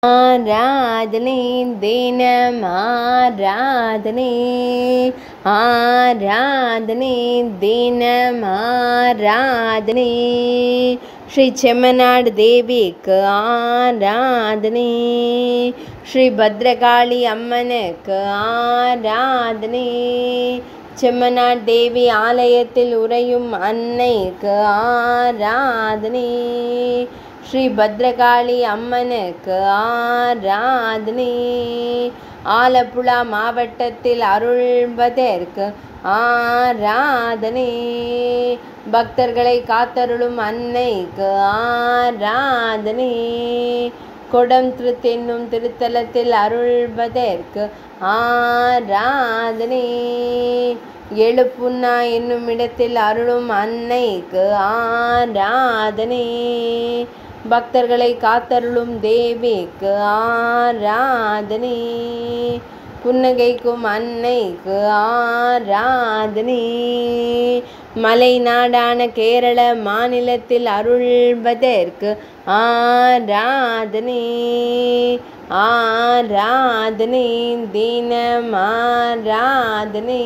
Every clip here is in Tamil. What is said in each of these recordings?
ஆராதனை தினம் ஆராதனை, ஆராதனை தினம் ஆராதனை, ஸ்ரீ செம்மநாடு தேவிக்கு ஆராதனை, ஸ்ரீ பத்ரகாளி அம்மனுக்கு ஆராதனை, செம்மநாடு தேவி ஆலயத்தில் உறையும் அன்னைக்கு ஆராதனை, ஸ்ரீ பத்ரகாளி அம்மனுக்கு ஆராதனை, ஆலப்புழா மாவட்டத்தில் அருள்வதற்கு ஆராதனை, பக்தர்களை காத்தருளும் அன்னைக்கு ஆராதனை, கொடம் திருத்தென்னும் திருத்தலத்தில் அருள்வதற்கு ஆராதனை, எழுப்புன்னா என்னும் இடத்தில் அருளும் அன்னைக்கு ஆராதனை, பக்தர்களை காத்தருளும் தேவிக்கு ஆராதனை, புன்னகைக்கும் அன்னைக்கு ஆராதனை, மலை நாடான கேரள மாநிலத்தில் அருள்வதற்கு ஆராதனை, ஆராதனை தினம் ஆராதனை,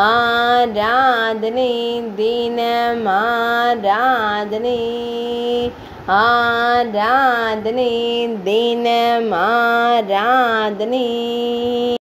ஆராதனை தினம் ஆராதனை, ஆராதனை தினம் ஆராதனை.